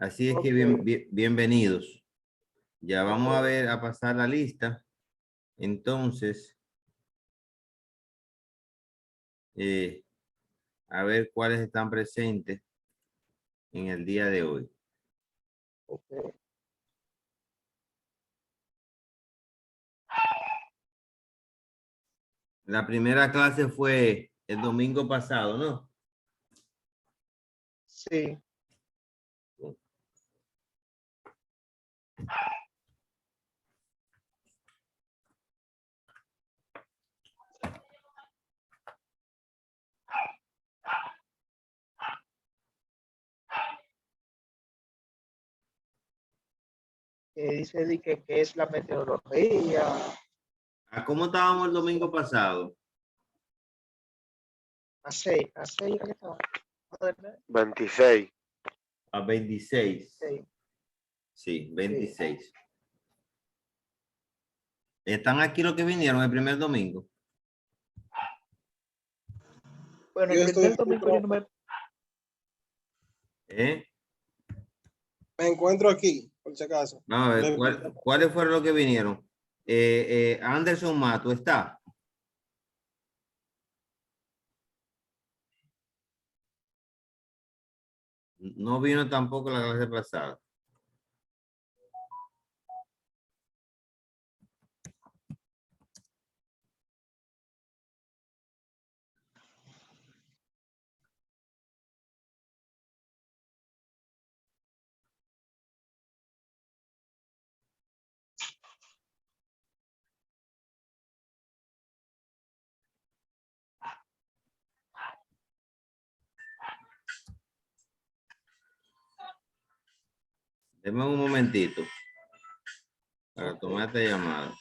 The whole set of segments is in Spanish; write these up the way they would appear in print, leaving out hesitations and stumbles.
Así es que Ok. bienvenidos. Ya vamos a Ok. ver, a pasar la lista. Entonces, eh, a ver cuáles están presentes en el día de hoy. Ok. La primera clase fue el domingo pasado, ¿no? Sí. Que dice que es la meteorología. ¿A cómo estábamos el domingo pasado? A seis era que estaba. 26. A 26. Sí. Sí, 26. ¿Están aquí los que vinieron el primer domingo? Bueno, Yo el estoy primer aquí, domingo yo no me. ¿Eh? me encuentro aquí, por si acaso. Vamos a ver, ¿cuáles fueron los que vinieron? Anderson Mato, ¿está? No vino tampoco la clase pasada. Deme un momentito para tomar esta llamada.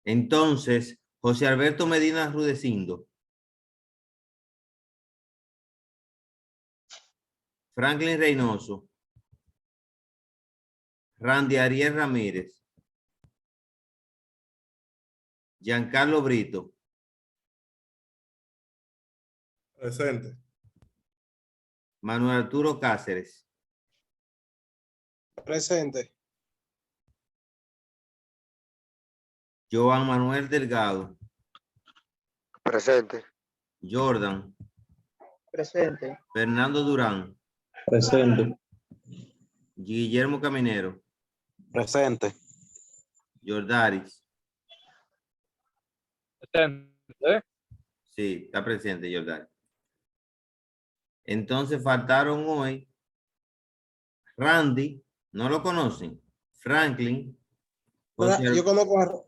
Entonces, José Alberto Medina Rudecindo, Franklin Reynoso, Randy Ariel Ramírez, Giancarlo Brito, Presente. Manuel Arturo Cáceres, Presente. Joan Manuel Delgado, Presente. Jordan, Presente. Fernando Durán, Presente. Guillermo Caminero, Presente. Jordaris. Presente. Sí, está presente Jordaris. Entonces faltaron hoy Randy, ¿no lo conocen? Franklin, Yo conozco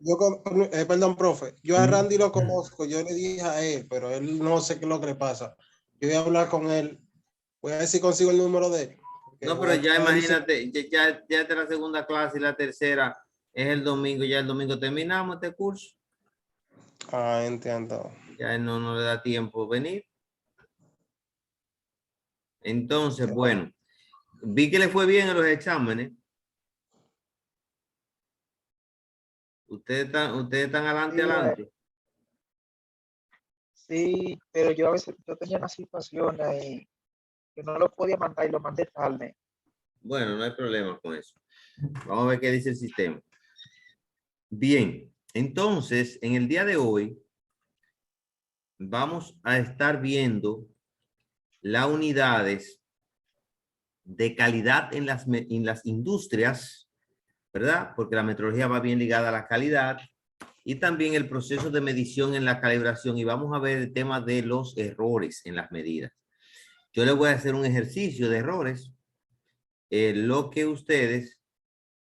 perdón, profe. Yo a Randy lo conozco. Yo le dije a él, pero él no sé qué es lo que le pasa. Yo voy a hablar con él. Voy a ver si consigo el número de él. No, pero ya imagínate, ya es la segunda clase y la tercera es el domingo, ya el domingo terminamos este curso. Ah, entiendo. Ya él no le da tiempo venir. Entonces, bueno, vi que le fue bien en los exámenes. Ustedes están adelante. Sí, pero yo a veces yo tenía una situación ahí que no lo podía mandar y lo mandé tarde. Bueno, no hay problema con eso. Vamos a ver qué dice el sistema. Bien, entonces, en el día de hoy vamos a estar viendo las unidades de calidad en las industrias, ¿verdad? Porque la metrología va bien ligada a la calidad y también el proceso de medición en la calibración, y vamos a ver el tema de los errores en las medidas. Yo les voy a hacer un ejercicio de errores, lo que ustedes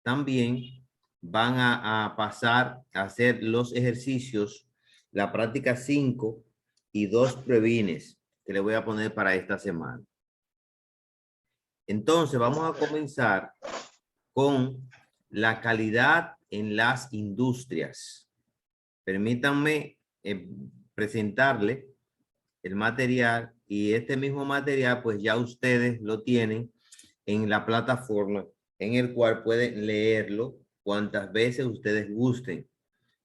también van a pasar a hacer los ejercicios, la práctica 5 y 2 prevines que le voy a poner para esta semana. Entonces, vamos a comenzar con la calidad en las industrias. Permítanme presentarle el material, y este mismo material pues ya ustedes lo tienen en la plataforma, en el cual pueden leerlo cuantas veces ustedes gusten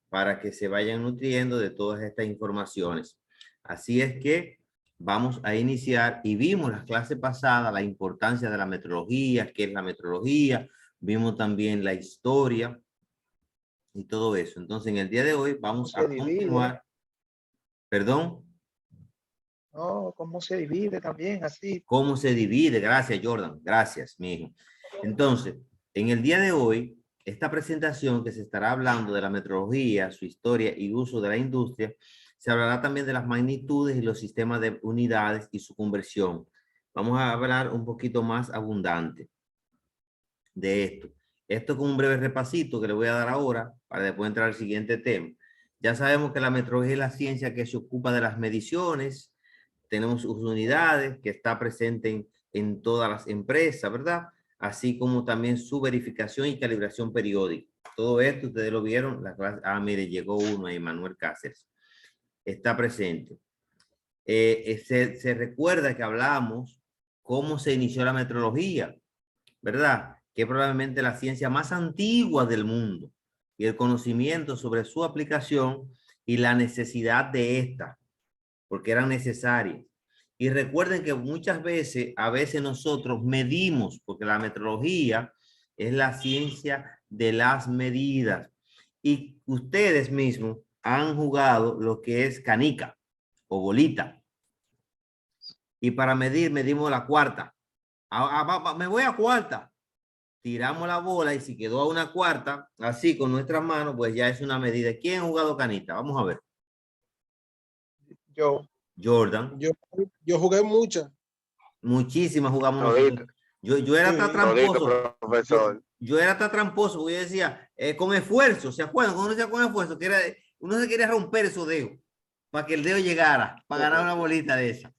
para que se vayan nutriendo de todas estas informaciones. Así es que vamos a iniciar, y vimos la clase pasada la importancia de la metrología, qué es la metrología, vimos también la historia y todo eso. Entonces en el día de hoy vamos a continuar. ¿Perdón? No, cómo se divide también, así. ¿Cómo se divide? Gracias, Jordan. Gracias, mi hijo. Entonces, en el día de hoy, esta presentación que se estará hablando de la metrología, su historia y uso de la industria, se hablará también de las magnitudes y los sistemas de unidades y su conversión. Vamos a hablar un poquito más abundante de esto. Esto con un breve repasito que le voy a dar ahora para después entrar al siguiente tema. Ya sabemos que la metrología es la ciencia que se ocupa de las mediciones. Tenemos sus unidades que está presente en todas las empresas, ¿verdad? Así como también su verificación y calibración periódica. Todo esto ustedes lo vieron. La clase, mire, llegó uno ahí, Manuel Cáceres. Está presente. Se recuerda que hablamos cómo se inició la metrología, ¿verdad? Que es probablemente la ciencia más antigua del mundo, y el conocimiento sobre su aplicación y la necesidad de esta, porque eran necesarias. Y recuerden que muchas veces, a veces nosotros medimos, porque la metrología es la ciencia de las medidas. Y ustedes mismos han jugado lo que es canica o bolita. Y para medir, medimos la cuarta. Me voy a cuarta. Tiramos la bola y si quedó a una cuarta, así con nuestras manos, pues ya es una medida. ¿Quién ha jugado canita? Vamos a ver. Yo. Jordan. Yo jugué muchas. Muchísimas jugamos nosotros. Yo era hasta tramposo. Yo era hasta tramposo, porque yo decía, con esfuerzo, ¿se acuerdan? Cuando uno decía con esfuerzo, que era, uno se quería romper esos dedos para que el dedo llegara, para ganar una bolita de esa.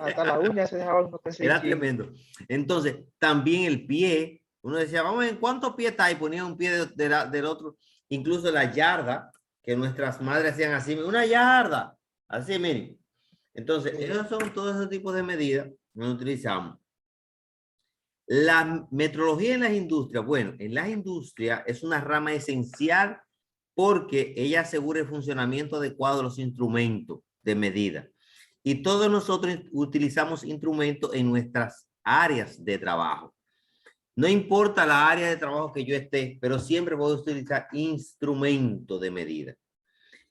Hasta la uña se dejaba uno. Era tremendo. Entonces, también el pie, uno decía, vamos a ver cuántos pies está, y ponía un pie del otro. Incluso la yarda, que nuestras madres hacían así, una yarda, así, miren. Entonces, esos son todos esos tipos de medidas que nosotros utilizamos. La metrología en las industrias, bueno, en las industrias es una rama esencial porque ella asegura el funcionamiento adecuado de los instrumentos de medida. Y todos nosotros utilizamos instrumentos en nuestras áreas de trabajo. No importa la área de trabajo que yo esté, pero siempre voy a utilizar instrumentos de medida.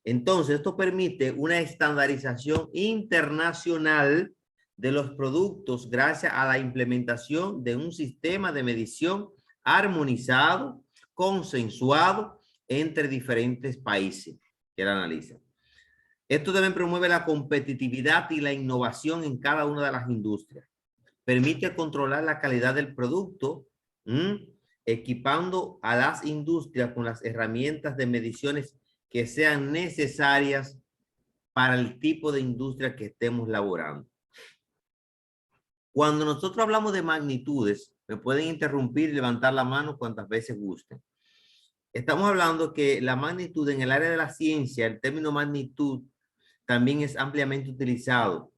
Entonces, esto permite una estandarización internacional de los productos gracias a la implementación de un sistema de medición armonizado, consensuado entre diferentes países que la analizan. Esto también promueve la competitividad y la innovación en cada una de las industrias. Permite controlar la calidad del producto, equipando a las industrias con las herramientas de mediciones que sean necesarias para el tipo de industria que estemos laborando. Cuando nosotros hablamos de magnitudes, me pueden interrumpir y levantar la mano cuantas veces gusten. Estamos hablando que la magnitud en el área de la ciencia, el término magnitud, también es ampliamente utilizado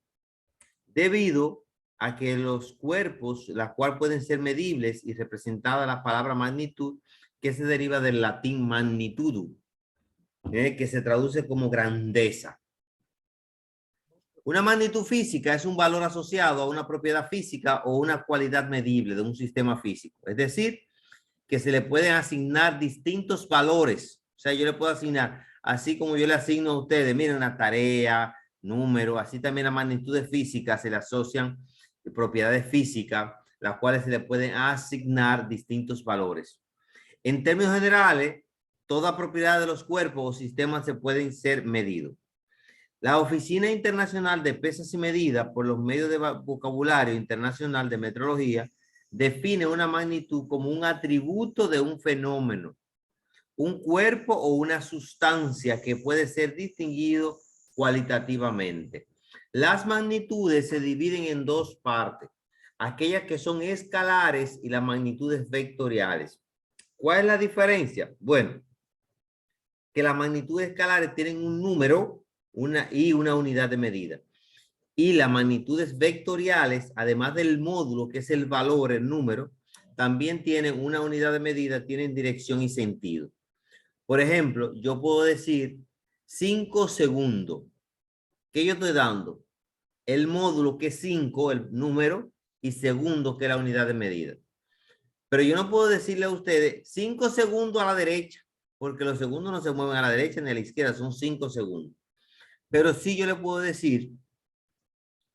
debido a que los cuerpos, la cual pueden ser medibles y representada la palabra magnitud, que se deriva del latín magnitudum, que se traduce como grandeza. Una magnitud física es un valor asociado a una propiedad física o una cualidad medible de un sistema físico. Es decir, que se le pueden asignar distintos valores. O sea, yo le puedo asignar, así como yo le asigno a ustedes, miren, una tarea, número, así también a magnitudes físicas se le asocian propiedades físicas, las cuales se le pueden asignar distintos valores. En términos generales, toda propiedad de los cuerpos o sistemas se pueden ser medidos. La Oficina Internacional de Pesas y Medidas, por los medios de vocabulario internacional de metrología, define una magnitud como un atributo de un fenómeno, un cuerpo o una sustancia que puede ser distinguido cualitativamente. Las magnitudes se dividen en dos partes, aquellas que son escalares y las magnitudes vectoriales. ¿Cuál es la diferencia? Bueno, que las magnitudes escalares tienen un número y una unidad de medida. Y las magnitudes vectoriales, además del módulo, que es el valor, el número, también tienen una unidad de medida, tienen dirección y sentido. Por ejemplo, yo puedo decir 5 segundos. ¿Qué yo estoy dando? El módulo, que es 5, el número, y segundo, que es la unidad de medida. Pero yo no puedo decirle a ustedes 5 segundos a la derecha, porque los segundos no se mueven a la derecha ni a la izquierda, son 5 segundos. Pero sí yo le puedo decir,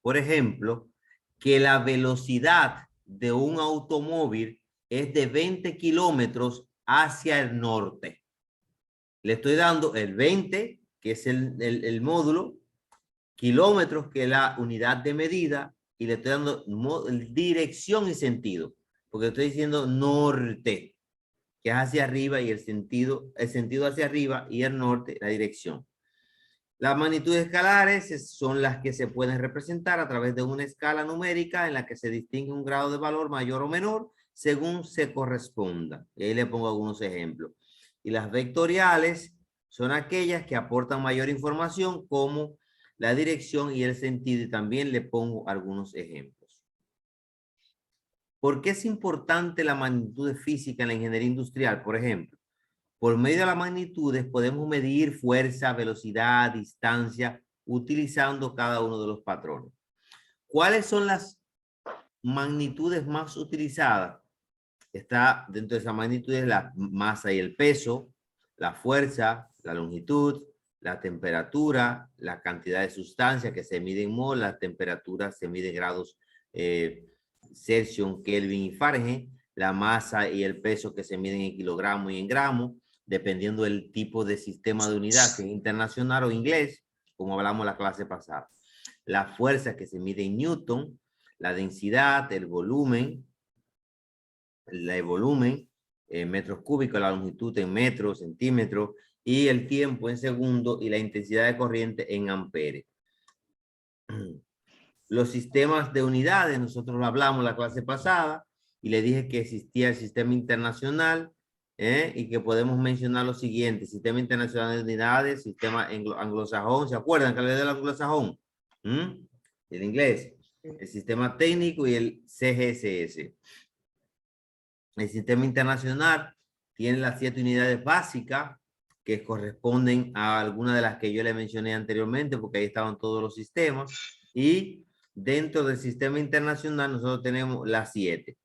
por ejemplo, que la velocidad de un automóvil es de 20 kilómetros hacia el norte. Le estoy dando el 20, que es el módulo, kilómetros, que es la unidad de medida, y le estoy dando dirección y sentido, porque estoy diciendo norte, que es hacia arriba, y el sentido hacia arriba, y el norte, la dirección. Las magnitudes escalares son las que se pueden representar a través de una escala numérica en la que se distingue un grado de valor mayor o menor según se corresponda. Y ahí le pongo algunos ejemplos. Y las vectoriales son aquellas que aportan mayor información, como la dirección y el sentido, y también le pongo algunos ejemplos. ¿Por qué es importante la magnitud física en la ingeniería industrial? Por ejemplo, por medio de las magnitudes podemos medir fuerza, velocidad, distancia, utilizando cada uno de los patrones. ¿Cuáles son las magnitudes más utilizadas? Está dentro de esas magnitudes la masa y el peso, la fuerza, la longitud, la temperatura, la cantidad de sustancia que se mide en mol, la temperatura se mide en grados Celsius, Kelvin y Fahrenheit, la masa y el peso que se miden en kilogramos y en gramos, dependiendo del tipo de sistema de unidad, si es internacional o inglés, como hablamos la clase pasada. La fuerza que se mide en Newton, la densidad, el volumen, metros cúbicos, la longitud en metros, centímetros, y el tiempo en segundos, y la intensidad de corriente en amperes. Los sistemas de unidades, nosotros lo hablamos la clase pasada, y le dije que existía el sistema internacional, y que podemos mencionar lo siguiente: sistema internacional de unidades, sistema anglosajón. ¿Se acuerdan que hablé del anglosajón? El inglés, el sistema técnico y el CGSS. El sistema internacional tiene las 7 unidades básicas que corresponden a algunas de las que yo le mencioné anteriormente, porque ahí estaban todos los sistemas. Y dentro del sistema internacional nosotros tenemos las 7.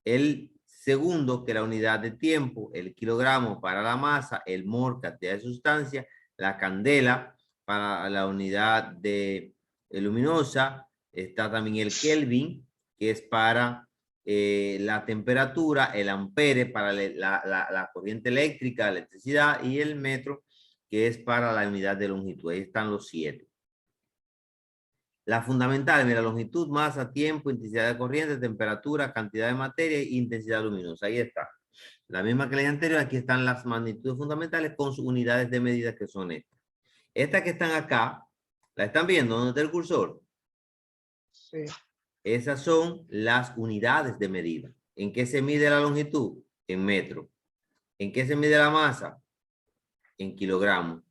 El segundo, que es la unidad de tiempo, el kilogramo para la masa, el mol, cantidad de sustancia, la candela para la unidad de luminosa, está también el Kelvin, que es para la temperatura, el ampere para la corriente eléctrica, la electricidad, y el metro, que es para la unidad de longitud. Ahí están los 7. Las fundamentales, mira: longitud, masa, tiempo, intensidad de corriente, temperatura, cantidad de materia e intensidad luminosa. Ahí está. La misma que la anterior. Aquí están las magnitudes fundamentales con sus unidades de medida, que son estas. Estas que están acá, ¿la están viendo? ¿Dónde está el cursor? Sí. Esas son las unidades de medida. ¿En qué se mide la longitud? En metros. ¿En qué se mide la masa? En kilogramos.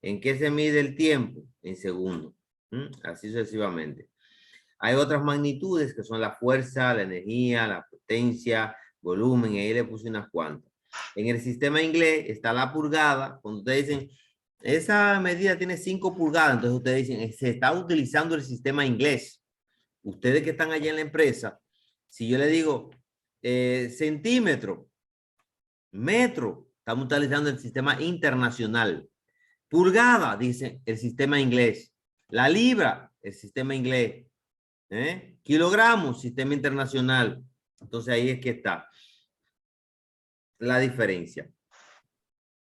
¿En qué se mide el tiempo? En segundos. Así sucesivamente. Hay otras magnitudes que son la fuerza, la energía, la potencia, volumen, y ahí le puse unas cuantas. En el sistema inglés está la pulgada. Cuando ustedes dicen, esa medida tiene 5 pulgadas, entonces ustedes dicen, se está utilizando el sistema inglés. Ustedes que están allá en la empresa, si yo le digo centímetro, metro, estamos utilizando el sistema internacional. Pulgada, dice el sistema inglés. La libra, el sistema inglés. Kilogramos, sistema internacional. Entonces ahí es que está la diferencia.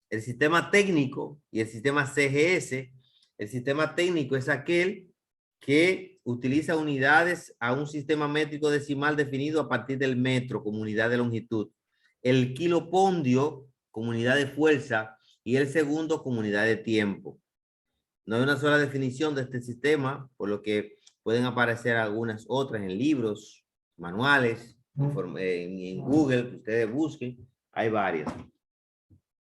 El sistema técnico y el sistema CGS. El sistema técnico es aquel que utiliza unidades a un sistema métrico decimal definido a partir del metro como unidad de longitud, el kilopondio como unidad de fuerza y el segundo como unidad de tiempo. No hay una sola definición de este sistema, por lo que pueden aparecer algunas otras en libros, manuales, en Google, que ustedes busquen, hay varias.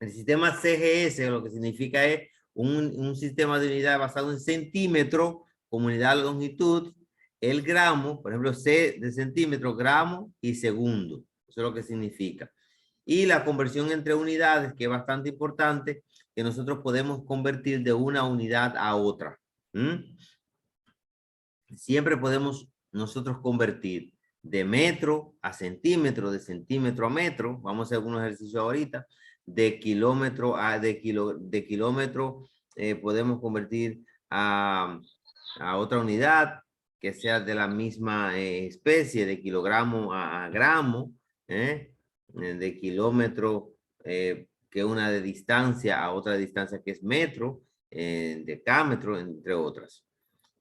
El sistema CGS lo que significa es un sistema de unidad basado en centímetro como unidad de longitud, el gramo, por ejemplo, C de centímetro, gramo y segundo. Eso es lo que significa. Y la conversión entre unidades, que es bastante importante, que nosotros podemos convertir de una unidad a otra. Siempre podemos nosotros convertir de metro a centímetro, de centímetro a metro. Vamos a hacer algunos ejercicios ahorita. De kilómetro a kilómetro podemos convertir a otra unidad que sea de la misma especie, de kilogramo a gramo, de kilómetro, que una de distancia a otra distancia que es metro, decámetro, entre otras.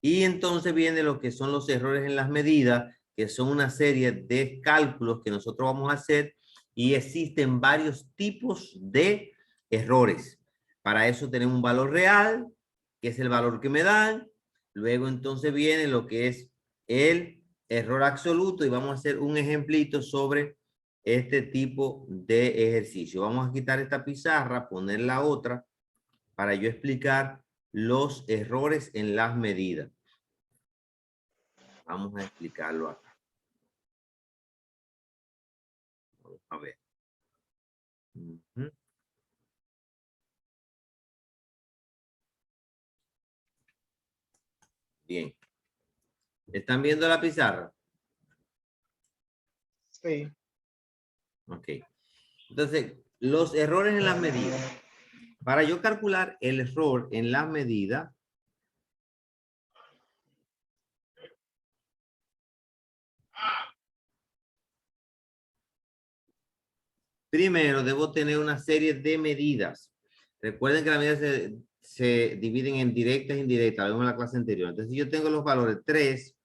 Y entonces viene lo que son los errores en las medidas, que son una serie de cálculos que nosotros vamos a hacer, y existen varios tipos de errores. Para eso tenemos un valor real, que es el valor que me dan. Luego entonces viene lo que es el error absoluto, y vamos a hacer un ejemplito sobre este tipo de ejercicio. Vamos a quitar esta pizarra, poner la otra, para yo explicar los errores en las medidas. Vamos a explicarlo acá. Vamos a ver. Bien. ¿Están viendo la pizarra? Sí. Ok. Entonces, los errores en las medidas. Para yo calcular el error en la medida, primero debo tener una serie de medidas. Recuerden que las medidas se dividen en directas e indirectas, lo vimos en la clase anterior. Entonces, si yo tengo los valores 3,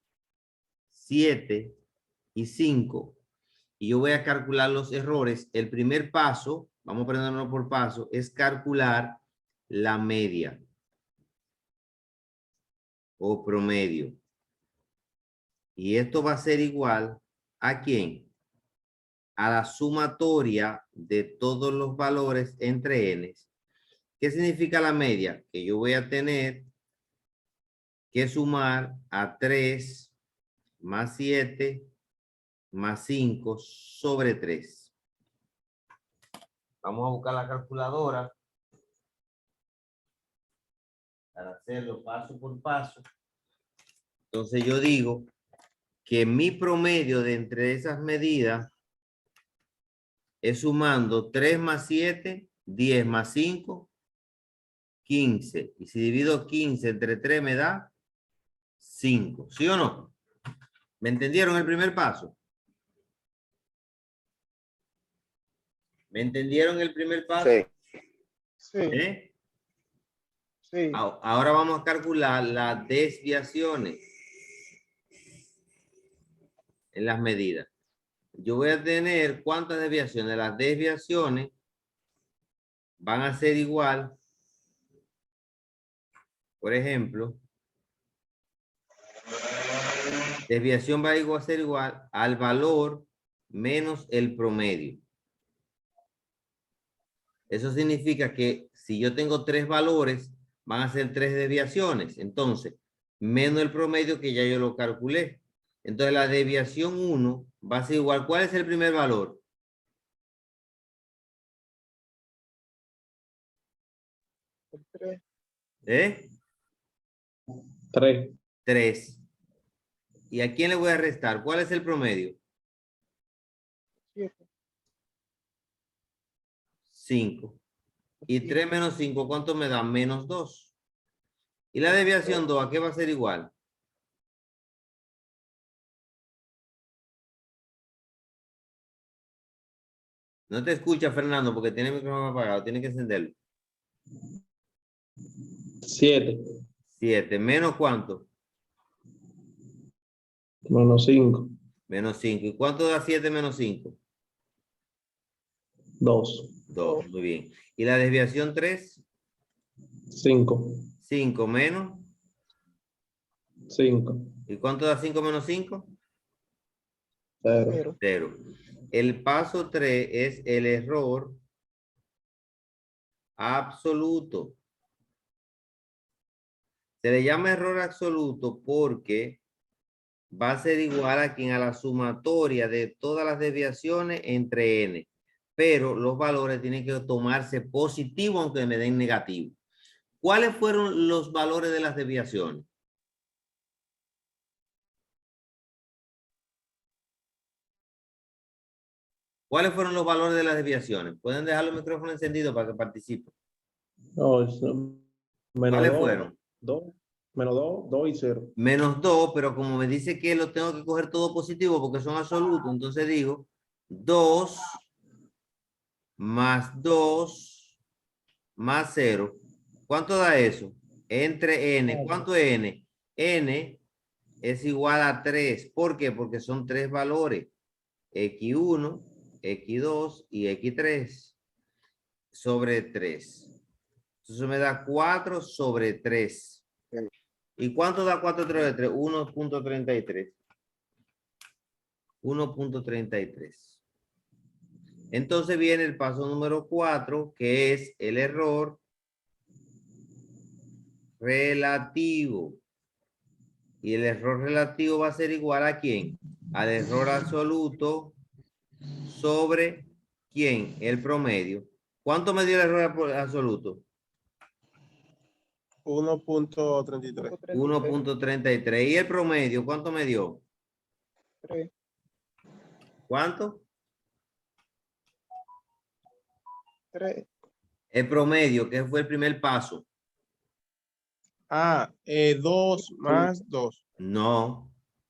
7 y 5, y yo voy a calcular los errores, el primer paso, vamos a aprenderlo por paso, es calcular la media o promedio. Y esto va a ser igual ¿a quién? A la sumatoria de todos los valores entre n. ¿Qué significa la media? Que yo voy a tener que sumar a 3 más 7 más 5 sobre 3. Vamos a buscar la calculadora para hacerlo paso por paso. Entonces yo digo que mi promedio de entre esas medidas es sumando 3 más 7, 10 más 5, 15. Y si divido 15 entre 3 me da 5. ¿Sí o no? ¿Me entendieron el primer paso? ¿Me entendieron el primer paso? Sí. Sí. ¿Eh? Sí. Ahora vamos a calcular las desviaciones en las medidas. Yo voy a tener ¿cuántas desviaciones? Las desviaciones van a ser igual, por ejemplo, desviación va a ser igual al valor menos el promedio. Eso significa que si yo tengo 3 valores, van a ser 3 desviaciones. Entonces, menos el promedio que ya yo lo calculé. Entonces, la desviación 1 va a ser igual. ¿Cuál es el primer valor? ¿Eh? 3. 3. ¿Y a quién le voy a restar? ¿Cuál es el promedio? 7. 5. Y 3 menos 5, ¿cuánto me da? Menos 2. ¿Y la desviación 2 a qué va a ser igual? No te escucha, Fernando, porque tiene el micrófono apagado. Tiene que encenderlo. 7. 7. ¿Menos cuánto? Menos 5. Menos 5. ¿Y cuánto da 7 menos 5? 2. 2. Muy bien. ¿Y la desviación 3? 5. 5 menos. 5. ¿Y cuánto da 5 menos 5? 0. 0. 0. El paso 3 es el error absoluto. Se le llama error absoluto porque va a ser igual a la sumatoria de todas las desviaciones entre n. Pero los valores tienen que tomarse positivo aunque me den negativo. ¿Cuáles fueron los valores de las desviaciones? ¿Cuáles fueron los valores de las desviaciones? Pueden dejar los micrófonos encendidos para que participen. No, menos ¿Cuáles 2. fueron? 2. Menos 2, 2 y 0. Menos 2, pero como me dice que lo tengo que coger todo positivo porque son absolutos, entonces digo 2 más 2 más 0. ¿Cuánto da eso? Entre n. ¿Cuánto es n? N es igual a 3. ¿Por qué? Porque son 3 valores. X1, X2 y X3 sobre 3. Entonces me da 4 sobre 3. ¿Y cuánto da 4 sobre 3? 1.33. 1.33. Entonces viene el paso número 4, que es el error relativo. Y el error relativo va a ser igual a ¿quién? Al error absoluto sobre ¿quién? El promedio. ¿Cuánto me dio el error absoluto? 1.33. 1.33. ¿Y el promedio cuánto me dio? 3. ¿Cuánto? 3. El promedio, que fue el primer paso. 2 más 2. No,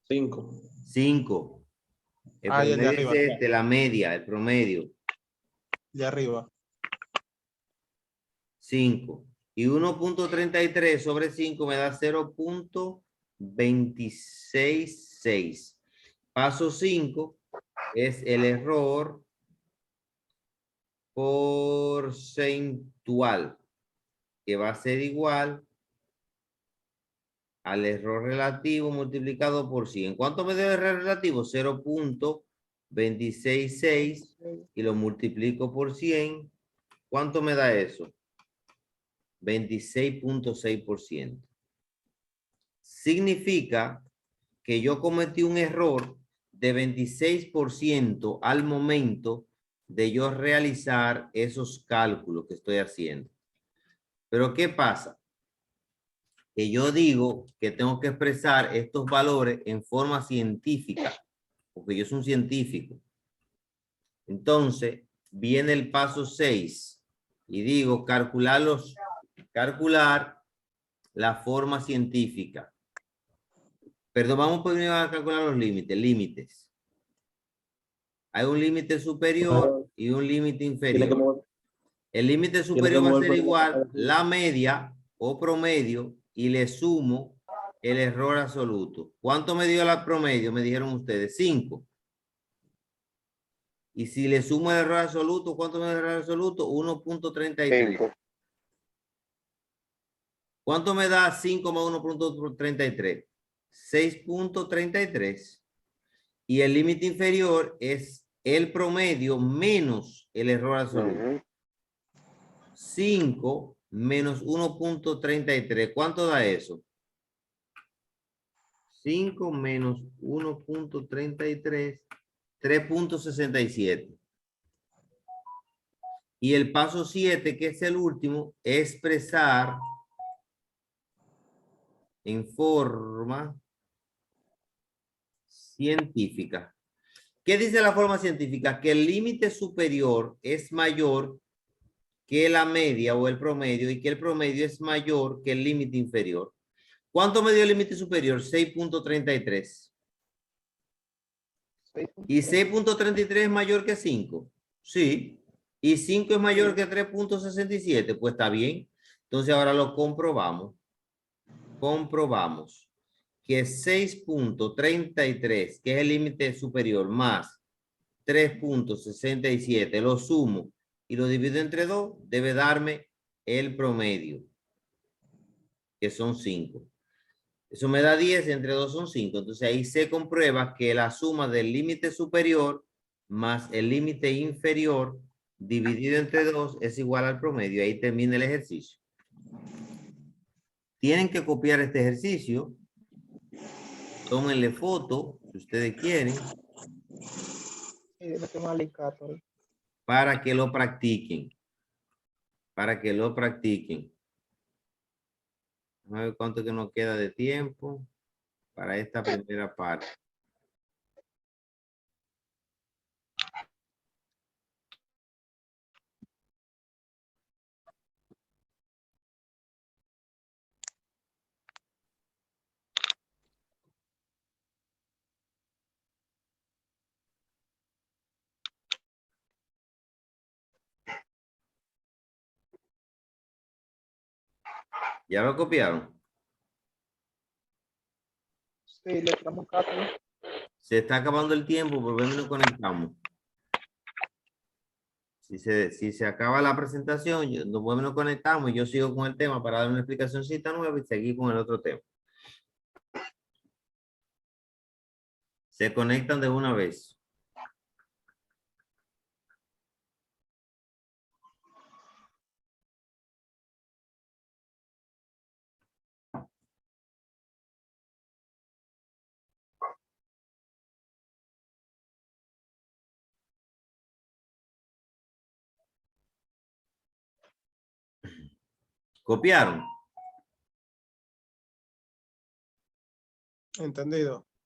5. 5. El Y el de promedio arriba. es este, la media, el promedio. De arriba. 5. Y 1.33 sobre 5 me da 0.266. Paso 5 es el error porcentual, que va a ser igual al error relativo multiplicado por 100. ¿Cuánto me dio el error relativo? 0.266 y lo multiplico por 100. ¿Cuánto me da eso? 26.6%. Significa que yo cometí un error de 26% al momento de yo realizar esos cálculos que estoy haciendo. Pero ¿qué pasa? Que yo digo que tengo que expresar estos valores en forma científica, porque yo soy un científico. Entonces, viene el paso 6 y digo calcular la forma científica. Perdón, vamos primero a calcular los límites. Límites. Hay un límite superior y un límite inferior. El límite superior va a ser igual la media o promedio y le sumo el error absoluto. ¿Cuánto me dio la promedio? Me dijeron ustedes, 5. Y si le sumo el error absoluto, ¿cuánto me da el error absoluto? 1.33. 5. ¿Cuánto me da 5 más 1.33? 6.33. Y el límite inferior es el promedio menos el error absoluto. 5 menos 1.33. ¿Cuánto da eso? 5 menos 1.33, 3.67. Y el paso 7, que es el último, es expresar en forma científica. ¿Qué dice la forma científica? Que el límite superior es mayor que la media o el promedio y que el promedio es mayor que el límite inferior. ¿Cuánto me dio el límite superior? 6.33. ¿Y 6.33 es mayor que 5? Sí. ¿Y 5 es mayor que 3.67? Pues está bien. Entonces ahora lo comprobamos. Comprobamos que 6.33, que es el límite superior, más 3.67, lo sumo y lo divido entre 2, debe darme el promedio, que son 5. Eso me da 10, entre 2 son 5. Entonces ahí se comprueba que la suma del límite superior más el límite inferior dividido entre 2 es igual al promedio. Ahí termina el ejercicio. Tienen que copiar este ejercicio. Tómenle foto, si ustedes quieren, le tengo al indicator. para que lo practiquen. Para que lo practiquen. Vamos a ver cuánto que nos queda de tiempo para esta primera parte. ¿Ya lo copiaron? Sí, le tiramos cátedra. Se está acabando el tiempo, volvemos y nos conectamos. Si se acaba la presentación, nos volvemos y nos conectamos y yo sigo con el tema para dar una explicacióncita nueva y seguir con el otro tema. Se conectan de una vez. ¿Copiaron? Entendido.